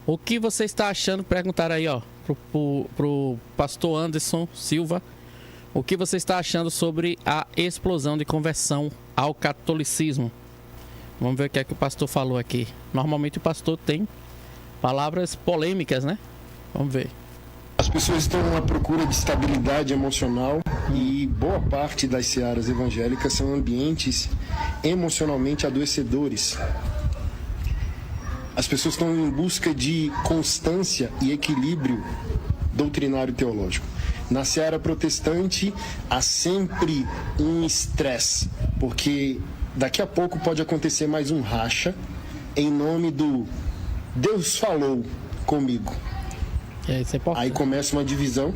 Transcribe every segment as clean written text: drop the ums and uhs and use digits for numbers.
O que você está achando? Perguntaram aí, ó, pro pastor Anderson Silva. O que você está achando sobre a explosão de conversão ao catolicismo? Vamos ver o que é que o pastor falou aqui. Normalmente o pastor tem palavras polêmicas, né? Vamos ver. As pessoas estão à procura de estabilidade emocional e boa parte das searas evangélicas são ambientes emocionalmente adoecedores. As pessoas estão em busca de constância e equilíbrio doutrinário teológico. Na seara protestante há sempre um estresse, porque daqui a pouco pode acontecer mais um racha em nome do Deus falou comigo. Aí começa uma divisão,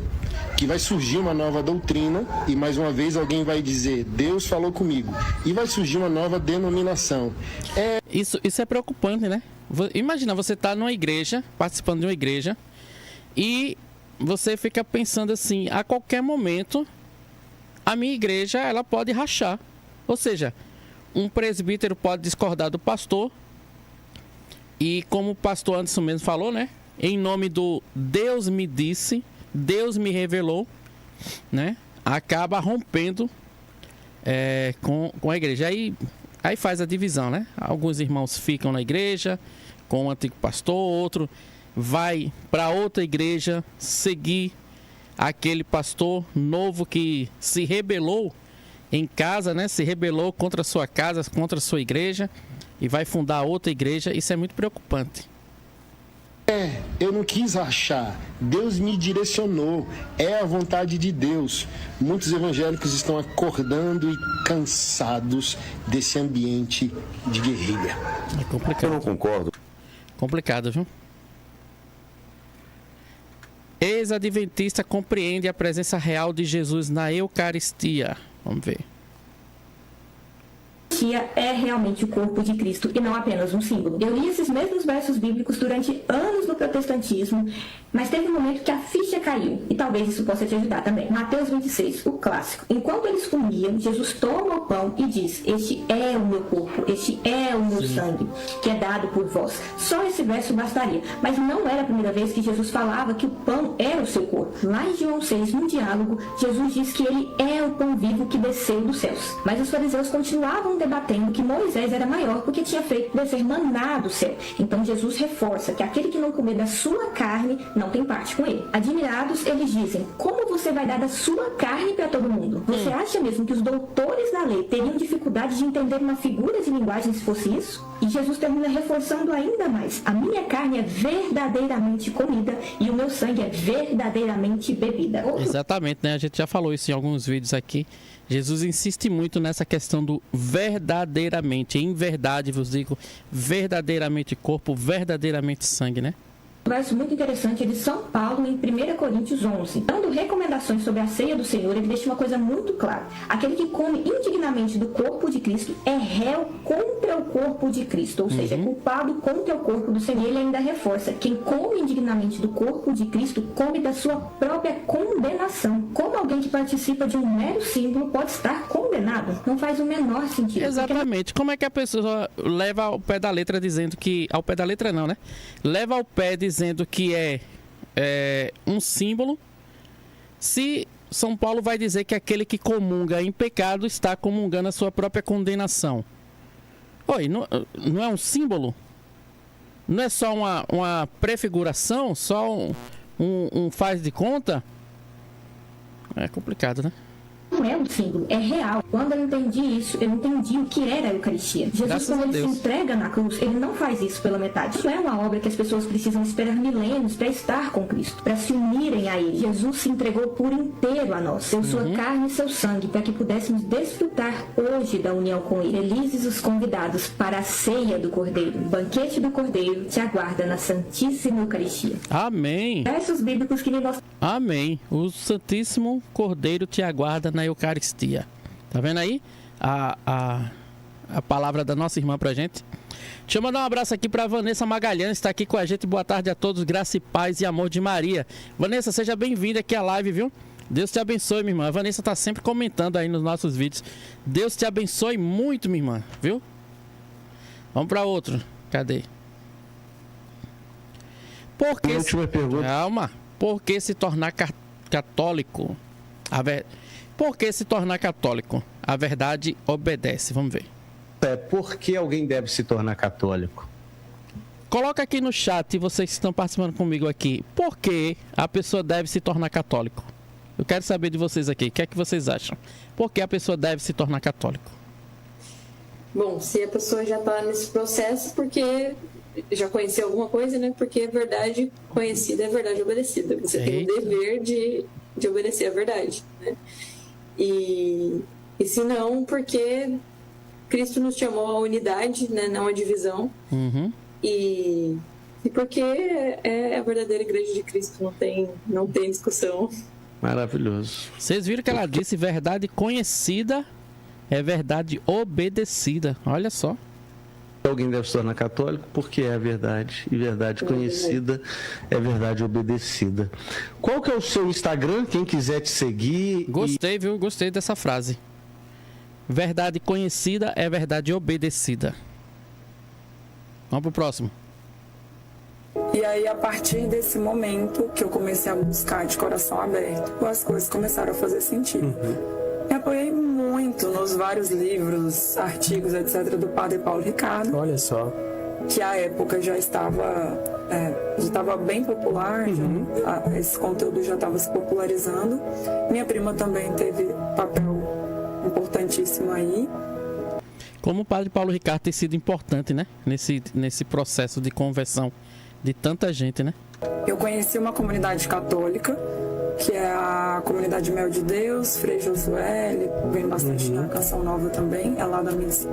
que vai surgir uma nova doutrina e mais uma vez alguém vai dizer Deus falou comigo. E vai surgir uma nova denominação. Isso é preocupante, né? Imagina, você tá numa igreja, participando de uma igreja, e você fica pensando assim, a qualquer momento a minha igreja ela pode rachar. Ou seja, um presbítero pode discordar do pastor, e como o pastor Anderson mesmo falou, né? Em nome do Deus me disse, Deus me revelou, né? Acaba rompendo com a igreja. Aí faz a divisão, né? Alguns irmãos ficam na igreja com o antigo pastor, outro vai para outra igreja seguir aquele pastor novo que se rebelou em casa, né? Se rebelou contra a sua casa, contra a sua igreja e vai fundar outra igreja. Isso é muito preocupante. Eu não quis rachar, Deus me direcionou, é a vontade de Deus. Muitos evangélicos estão acordando e cansados desse ambiente de guerrilha. É complicado. Eu não concordo. Complicado, viu? Ex-adventista compreende a presença real de Jesus na Eucaristia. Vamos ver. É realmente o corpo de Cristo e não apenas um símbolo. Eu li esses mesmos versos bíblicos durante anos no protestantismo, mas teve um momento que a ficha caiu, e talvez isso possa te ajudar também. Mateus 26, o clássico. Enquanto eles comiam, Jesus toma o pão e diz: este é o meu corpo, este é o meu sangue, que é dado por vós. Só esse verso bastaria, mas não era a primeira vez que Jesus falava que o pão era o seu corpo. Lá em João 6, no diálogo, Jesus diz que ele é o pão vivo que desceu dos céus. Mas os fariseus continuavam debatendo que Moisés era maior porque tinha feito descer maná do céu. Então Jesus reforça que aquele que não comer da sua carne não tem parte com ele. Admirados, eles dizem: como você vai dar da sua carne para todo mundo? Você acha mesmo que os doutores da lei teriam dificuldade de entender uma figura de linguagem se fosse isso? E Jesus termina reforçando ainda mais: a minha carne é verdadeiramente comida e o meu sangue é verdadeiramente bebida. Exatamente, né? A gente já falou isso em alguns vídeos aqui. Jesus insiste muito nessa questão do verdadeiramente, em verdade vos digo, verdadeiramente corpo, verdadeiramente sangue, né? Um verso muito interessante é de São Paulo em 1 Coríntios 11. Dando recomendações sobre a ceia do Senhor, ele deixa uma coisa muito clara. Aquele que come indignamente do corpo de Cristo é réu contra o corpo de Cristo, ou seja, é culpado contra o corpo do Senhor. Ele ainda reforça: quem come indignamente do corpo de Cristo come da sua própria condenação. Como alguém que participa de um mero símbolo pode estar condenado? Não faz o menor sentido. Exatamente. Como é que a pessoa leva ao pé da letra dizendo que... Ao pé da letra não, né? Leva ao pé dizendo que é um símbolo, se São Paulo vai dizer que aquele que comunga em pecado está comungando a sua própria condenação. Oi, não é um símbolo? Não é só uma prefiguração? Só um faz de conta? É complicado, né? Não é um símbolo, é real. Quando eu entendi isso, eu entendi o que era a Eucaristia. Jesus, quando ele se entrega na cruz, ele não faz isso pela metade. Isso é uma obra que as pessoas precisam esperar milênios para estar com Cristo, para se unirem a ele. Jesus se entregou por inteiro a nós, deu sua carne e seu sangue, para que pudéssemos desfrutar hoje da união com ele. Felizes os convidados para a ceia do Cordeiro. O banquete do Cordeiro te aguarda na Santíssima Eucaristia. Amém. Versos bíblicos que me mostram. Amém. O Santíssimo Cordeiro te aguarda na Eucaristia. Tá vendo aí a palavra da nossa irmã pra gente? Deixa eu mandar um abraço aqui pra Vanessa Magalhães, está aqui com a gente. Boa tarde a todos, graça e paz e amor de Maria. Vanessa, seja bem-vinda aqui à live, viu? Deus te abençoe, minha irmã. A Vanessa tá sempre comentando aí nos nossos vídeos. Deus te abençoe muito, minha irmã, viu? Vamos pra outro. Cadê? Por que Última pergunta. Calma. Por que se tornar católico? Por que se tornar católico? A verdade obedece. Vamos ver. Por que alguém deve se tornar católico? Coloca aqui no chat, vocês que estão participando comigo aqui. Por que a pessoa deve se tornar católico? Eu quero saber de vocês aqui. O que é que vocês acham? Por que a pessoa deve se tornar católico? Bom, se a pessoa já está nesse processo, porque já conheceu alguma coisa, né? Porque a verdade conhecida é verdade obedecida. Você tem o dever de obedecer a verdade, né? E se não, porque Cristo nos chamou à unidade, né? Não à divisão. Uhum. E porque é a verdadeira igreja de Cristo, não tem discussão. Maravilhoso. Vocês viram que ela disse verdade conhecida é verdade obedecida. Olha só. Alguém deve se tornar católico porque é a verdade. E verdade conhecida é verdade obedecida. Qual que é o seu Instagram? Quem quiser te seguir. Gostei, viu? Gostei dessa frase. Verdade conhecida é verdade obedecida. Vamos pro próximo. E aí, a partir desse momento que eu comecei a buscar de coração aberto, as coisas começaram a fazer sentido. Me apoiei muito nos vários livros, artigos, etc., do Padre Paulo Ricardo. Olha só. Que à época já estava bem popular, esse conteúdo já estava se popularizando. Minha prima também teve papel importantíssimo aí. Como o Padre Paulo Ricardo tem sido importante, né? Nesse processo de conversão de tanta gente, né? Eu conheci uma comunidade católica, que é a comunidade Mel de Deus, Frei Josué, ele vem bastante na Canção Nova também, é lá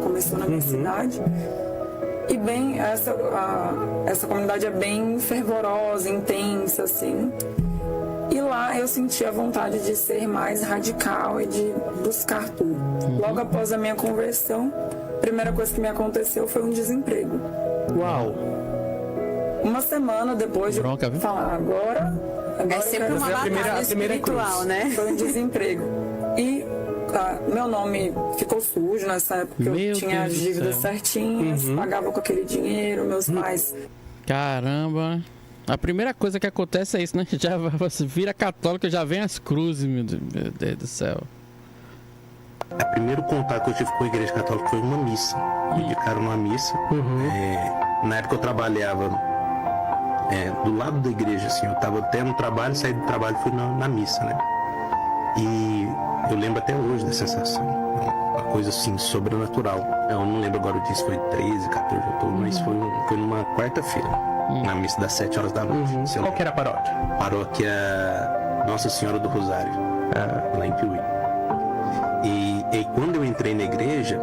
começou na minha cidade. E bem, essa comunidade é bem fervorosa, intensa, assim. E lá eu senti a vontade de ser mais radical e de buscar tudo. Logo após a minha conversão, a primeira coisa que me aconteceu foi um desemprego. Uau! Uma semana depois de falar, agora é sempre uma batalha espiritual, né? Foi um desemprego. E meu nome ficou sujo nessa época, eu tinha as dívidas certinhas, pagava com aquele dinheiro, meus pais. Caramba! A primeira coisa que acontece é isso, né? Já você vira católico, já vem as cruzes, meu Deus do céu. O primeiro contato que eu tive com a igreja católica foi uma missa. Me indicaram uma missa. Na época eu trabalhava do lado da igreja, assim. Eu estava até no trabalho, saí do trabalho e fui na missa, né? E eu lembro até hoje da sensação. Uma coisa assim, sobrenatural. Eu não lembro agora o dia, se foi 13, 14 de outubro, mas foi numa quarta-feira. Na missa das 7 horas da noite. Qual que era a paróquia? Paróquia Nossa Senhora do Rosário, lá em Piuí. E quando eu entrei na igreja,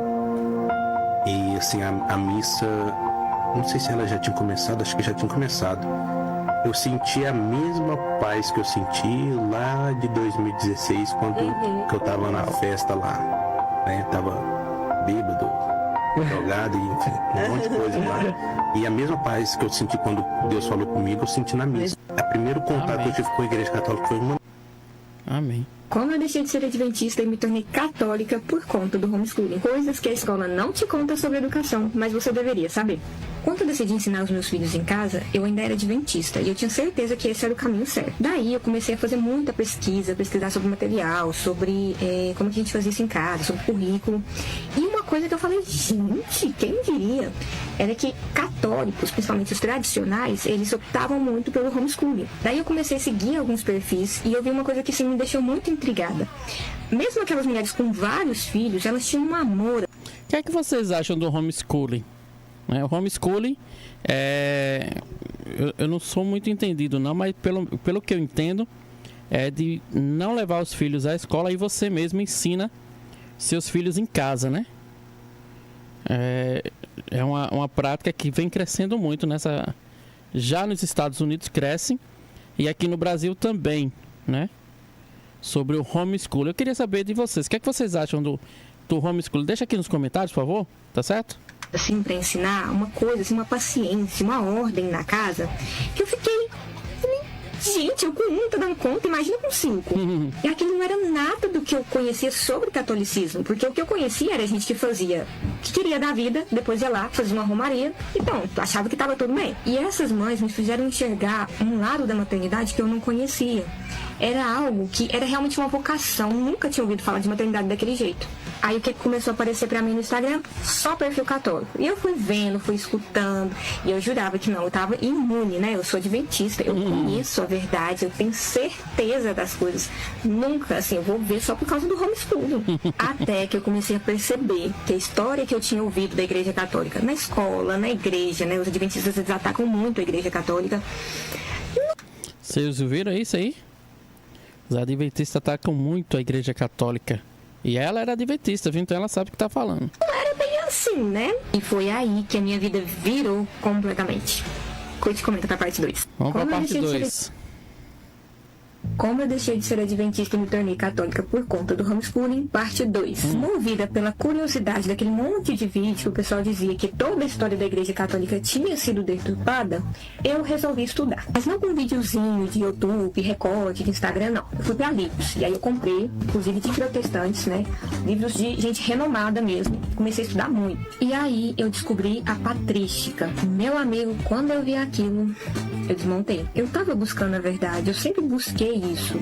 e assim, a missa, não sei se ela já tinha começado, acho que já tinha começado. Eu senti a mesma paz que eu senti lá de 2016, quando que eu tava na festa lá, né? Tava bêbado, drogado, e enfim, um monte de coisa lá. E a mesma paz que eu senti quando Deus falou comigo, eu senti na missa. O primeiro contato que eu tive com a igreja católica foi uma... Amém. Como eu deixei de ser adventista e me tornei católica por conta do homeschooling. Coisas que a escola não te conta sobre educação, mas você deveria saber. Quando eu decidi ensinar os meus filhos em casa, eu ainda era adventista e eu tinha certeza que esse era o caminho certo. Daí eu comecei a fazer muita pesquisar sobre material, sobre como que a gente fazia isso em casa, sobre currículo. E uma coisa que eu falei, gente, quem diria? Era que católicos, principalmente os tradicionais, eles optavam muito pelo homeschooling. Daí eu comecei a seguir alguns perfis e eu vi uma coisa que me deixou muito intrigada. Mesmo aquelas mulheres com vários filhos, elas tinham um amor. O que é que vocês acham do homeschooling? O homeschooling, eu não sou muito entendido não, mas pelo que eu entendo, é de não levar os filhos à escola e você mesmo ensina seus filhos em casa, né? É uma prática que vem crescendo muito já nos Estados Unidos cresce e aqui no Brasil também, né? Sobre o homeschooling. Eu queria saber de vocês, o que é que vocês acham do homeschooling? Deixa aqui nos comentários, por favor, tá certo? Assim, para ensinar uma coisa, assim, uma paciência, uma ordem na casa, que eu fiquei, gente, eu com 1 não tô dando conta, imagina com 5. E aquilo não era nada do que eu conhecia sobre catolicismo, porque o que eu conhecia era gente que fazia, que queria dar vida, depois ia lá, fazia uma romaria, então, achava que tava tudo bem. E essas mães me fizeram enxergar um lado da maternidade que eu não conhecia. Era algo que era realmente uma vocação, nunca tinha ouvido falar de maternidade daquele jeito. Aí o que começou a aparecer pra mim no Instagram? Só perfil católico. E eu fui vendo, fui escutando, e eu jurava que não, eu tava imune, né? Eu sou adventista, eu conheço a verdade, eu tenho certeza das coisas. Nunca, assim, eu vou ver só por causa do homeschooling. Até que eu comecei a perceber que a história que eu tinha ouvido da Igreja Católica, na escola, na igreja, né? Os adventistas, eles atacam muito a Igreja Católica. Vocês viram isso aí? Os adventistas atacam muito a Igreja Católica. E ela era adventista, viu? Então ela sabe o que tá falando. Não era bem assim, né? E foi aí que a minha vida virou completamente. Curte e comenta pra parte 2. Vamos pra parte 2. Como eu deixei de ser adventista e me tornei católica por conta do homeschooling, parte 2. Movida pela curiosidade daquele monte de vídeo que o pessoal dizia que toda a história da Igreja Católica tinha sido deturpada, eu resolvi estudar. Mas não com um videozinho de YouTube, recorte, de Instagram, não. Eu fui pra livros. E aí eu comprei, inclusive de protestantes, né? Livros de gente renomada mesmo. Comecei a estudar muito. E aí eu descobri a patrística. Meu amigo, quando eu vi aquilo, eu desmontei. Eu tava buscando a verdade, eu sempre busquei isso.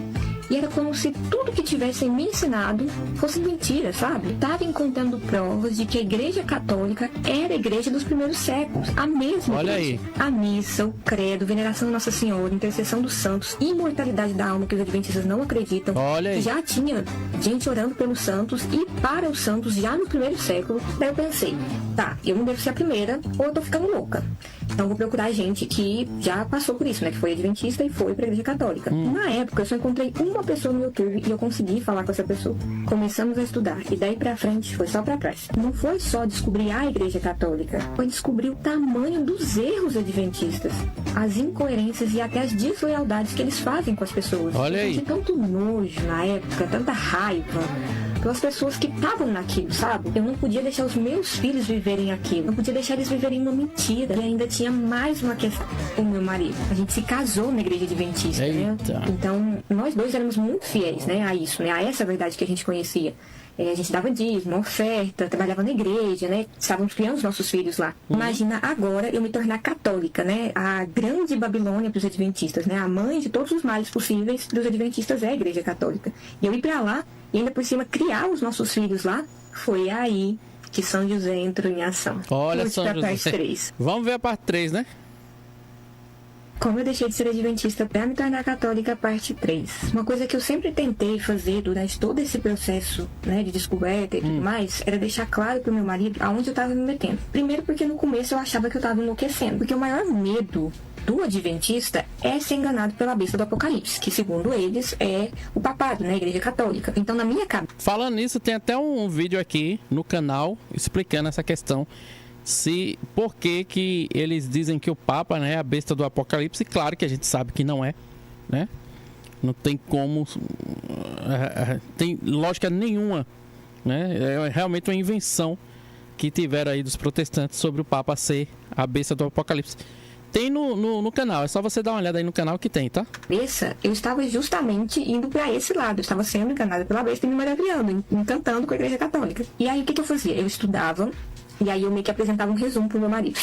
E era como se tudo que tivessem me ensinado fosse mentira, sabe? Tava encontrando provas de que a Igreja Católica era a igreja dos primeiros séculos. A mesma Olha igreja. aí. A missa, o credo, veneração a Nossa Senhora, intercessão dos santos, imortalidade da alma que os adventistas não acreditam. Olha aí. Já tinha gente orando pelos santos e para os santos já no primeiro século. Daí eu pensei, tá, eu não devo ser a primeira ou eu tô ficando louca. Então vou procurar gente que já passou por isso, né? Que foi adventista e foi pra Igreja Católica. Na época eu só encontrei uma pessoa no YouTube e eu consegui falar com essa pessoa. Começamos a estudar e daí pra frente foi só pra trás. Não foi só descobrir a Igreja Católica, foi descobrir o tamanho dos erros adventistas, as incoerências e até as deslealdades que eles fazem com as pessoas. Olha aí. Eu senti tanto nojo na época, tanta raiva pelas pessoas que estavam naquilo, sabe? Eu não podia deixar os meus filhos viverem aquilo. Não podia deixar eles viverem uma mentira. E ainda tinha mais uma questão com o meu marido. A gente se casou na igreja adventista, né? Então, nós dois éramos muito fiéis, né? A isso, né? A essa verdade que a gente conhecia. A gente dava dízimo, oferta, trabalhava na igreja, né? Estávamos criando os nossos filhos lá. Imagina agora eu me tornar católica, né? A grande Babilônia dos adventistas, né? A mãe de todos os males possíveis dos adventistas é a Igreja Católica. E eu ir pra lá e ainda por cima criar os nossos filhos lá, foi aí que São José entrou em ação. Olha, São José. Parte 3. Vamos ver a parte 3, né? Como eu deixei de ser adventista para me tornar católica, parte 3. Uma coisa que eu sempre tentei fazer durante todo esse processo, né, de descoberta e tudo mais, era deixar claro pro meu marido aonde eu tava me metendo. Primeiro porque no começo eu achava que eu tava enlouquecendo. Porque o maior medo do adventista é ser enganado pela besta do Apocalipse, que segundo eles é o papado, né, a Igreja Católica. Então na minha cabeça... Falando nisso, tem até um vídeo aqui no canal explicando essa questão. Por que eles dizem que o Papa, né, é a besta do Apocalipse. Claro que a gente sabe que não é, né? Não tem como, tem lógica nenhuma, né? É realmente uma invenção que tiveram aí dos protestantes sobre o Papa ser a besta do Apocalipse. Tem no canal, é só você dar uma olhada aí no canal que tem, tá? Eu estava justamente indo para esse lado, eu estava sendo enganada pela besta e me maravilhando, encantando com a Igreja Católica. E aí o que eu fazia? Eu estudava. E aí eu meio que apresentava um resumo pro meu marido.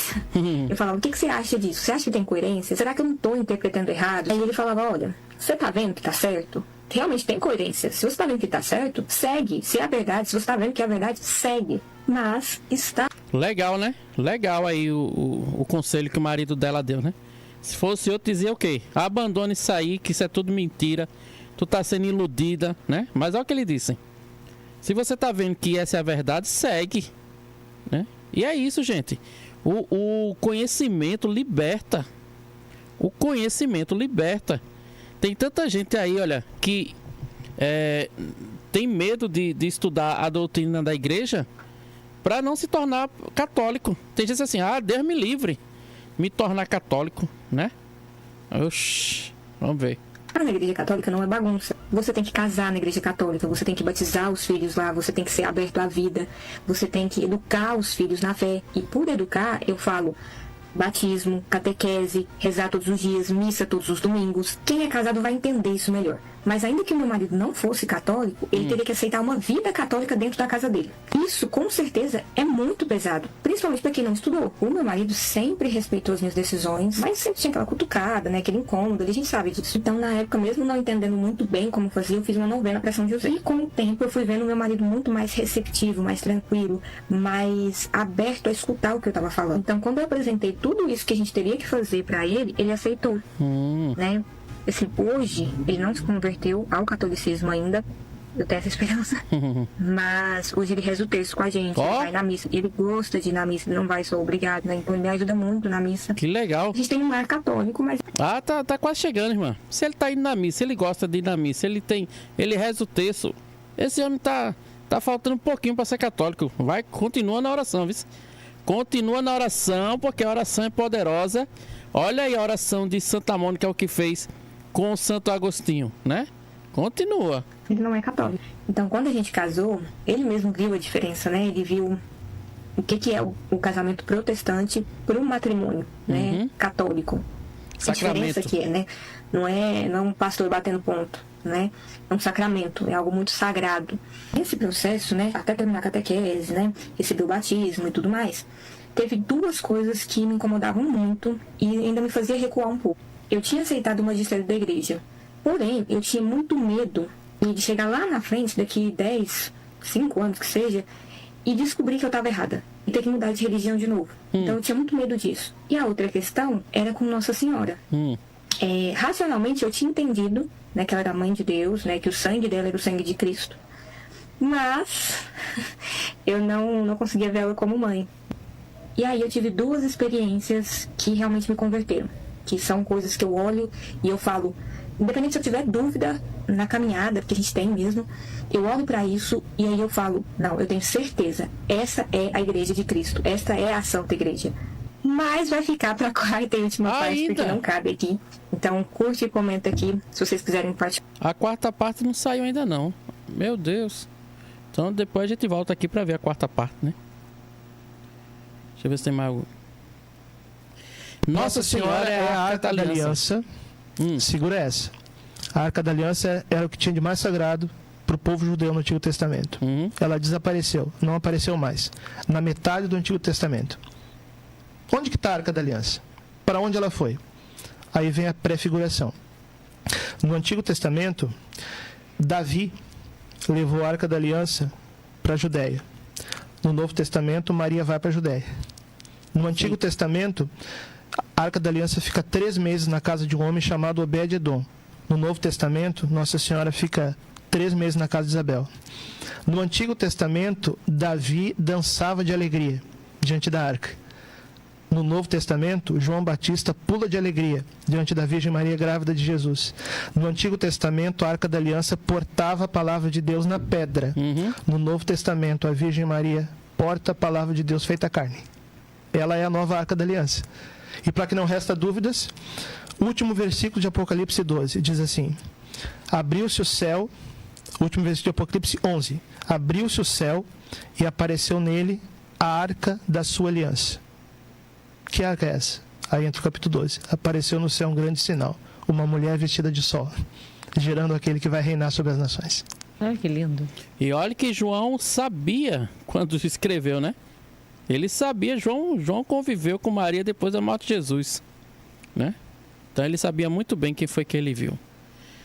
Eu falava, o que você acha disso? Você acha que tem coerência? Será que eu não tô interpretando errado? Aí ele falava, olha, você tá vendo que tá certo? Realmente tem coerência. Se você tá vendo que tá certo, segue. Se é a verdade, se você tá vendo que é a verdade, segue. Mas está... Legal, né? Legal aí o conselho que o marido dela deu, né? Se fosse eu, dizia o quê? Abandone isso aí, que isso é tudo mentira. Tu tá sendo iludida, né? Mas olha o que ele disse. Se você tá vendo que essa é a verdade, segue. Né? E é isso, gente. O conhecimento liberta. O conhecimento liberta. Tem tanta gente aí, olha, que tem medo de estudar a doutrina da igreja para não se tornar católico. Tem gente assim, Deus me livre me tornar católico, né? Oxi, vamos ver. Na Igreja Católica não é bagunça. Você tem que casar na Igreja Católica, você tem que batizar os filhos lá, você tem que ser aberto à vida, você tem que educar os filhos na fé. E por educar, eu falo, batismo, catequese, rezar todos os dias, missa todos os domingos. Quem é casado vai entender isso melhor. Mas ainda que o meu marido não fosse católico, ele teria que aceitar uma vida católica dentro da casa dele. Isso, com certeza, é muito pesado, principalmente para quem não estudou. O meu marido sempre respeitou as minhas decisões, mas sempre tinha aquela cutucada, né, aquele incômodo, a gente sabe disso. Então, na época, mesmo não entendendo muito bem como fazer, eu fiz uma novena para São José. E com o tempo, eu fui vendo o meu marido muito mais receptivo, mais tranquilo, mais aberto a escutar o que eu estava falando. Então, quando eu apresentei tudo isso que a gente teria que fazer para ele, ele aceitou, né? Assim, hoje, ele não se converteu ao catolicismo ainda, eu tenho essa esperança, mas hoje ele reza o terço com a gente, ele vai na missa, ele gosta de ir na missa, ele não vai só obrigado, né? Então ele me ajuda muito na missa. Que legal. A gente tem um lar católico, mas... Ah, tá quase chegando, irmã. Se ele tá indo na missa, ele gosta de ir na missa, ele reza o terço, esse homem tá faltando um pouquinho para ser católico. Continua na oração, viu? Continua na oração, porque a oração é poderosa. Olha aí a oração de Santa Mônica, o que fez com o Santo Agostinho, né? Continua. Ele não é católico. Então, quando a gente casou, ele mesmo viu a diferença, né? Ele viu o que é o casamento protestante para um matrimônio, né? Católico. Sacramento. A diferença que é, né? Não é um pastor batendo ponto, né? É um sacramento, é algo muito sagrado. Nesse processo, né? Até terminar a catequese, né? Receber o batismo e tudo mais. Teve duas coisas que me incomodavam muito e ainda me fazia recuar um pouco. Eu tinha aceitado o magistério da igreja, porém, eu tinha muito medo de chegar lá na frente, daqui 5 anos que seja, e descobrir que eu estava errada, e ter que mudar de religião de novo. Então, eu tinha muito medo disso. E a outra questão era com Nossa Senhora. Racionalmente, eu tinha entendido, né, que ela era mãe de Deus, né, que o sangue dela era o sangue de Cristo. Mas, eu não conseguia ver ela como mãe. E aí eu tive 2 experiências que realmente me converteram. Que são coisas que eu olho e eu falo, independente se eu tiver dúvida na caminhada, porque a gente tem mesmo, eu olho para isso e aí eu falo, não, eu tenho certeza, essa é a Igreja de Cristo, esta é a Santa Igreja. Mas vai ficar para a quarta e última parte, porque não cabe aqui. Então curte e comenta aqui, se vocês quiserem participar. A quarta parte não saiu ainda não, meu Deus. Então depois a gente volta aqui para ver a quarta parte, né? Deixa eu ver se tem mais algo. Nossa Senhora é a Arca da Aliança. Segura essa. A Arca da Aliança era o que tinha de mais sagrado para o povo judeu no Antigo Testamento. Ela desapareceu, não apareceu mais. Na metade do Antigo Testamento. Onde que está a Arca da Aliança? Para onde ela foi? Aí vem a prefiguração. No Antigo Testamento, Davi levou a Arca da Aliança para a Judéia. No Novo Testamento, Maria vai para a Judéia. No Antigo Testamento, a Arca da Aliança fica 3 meses na casa de um homem chamado Obed-Edom. No Novo Testamento, Nossa Senhora fica 3 meses na casa de Isabel. No Antigo Testamento, Davi dançava de alegria diante da arca. No Novo Testamento, João Batista pula de alegria diante da Virgem Maria grávida de Jesus. No Antigo Testamento, a Arca da Aliança portava a palavra de Deus na pedra. No Novo Testamento, a Virgem Maria porta a palavra de Deus feita carne. Ela é a nova Arca da Aliança. E para que não resta dúvidas, o último versículo de Apocalipse 12 diz assim: abriu-se o céu, último versículo de Apocalipse 11, abriu-se o céu e apareceu nele a Arca da sua aliança. Que arca é essa? Aí entra o capítulo 12. Apareceu no céu um grande sinal, uma mulher vestida de sol, gerando aquele que vai reinar sobre as nações. Ah, que lindo. E olha que João sabia quando escreveu, né? Ele sabia, João conviveu com Maria depois da morte de Jesus, né? Então ele sabia muito bem quem foi que ele viu.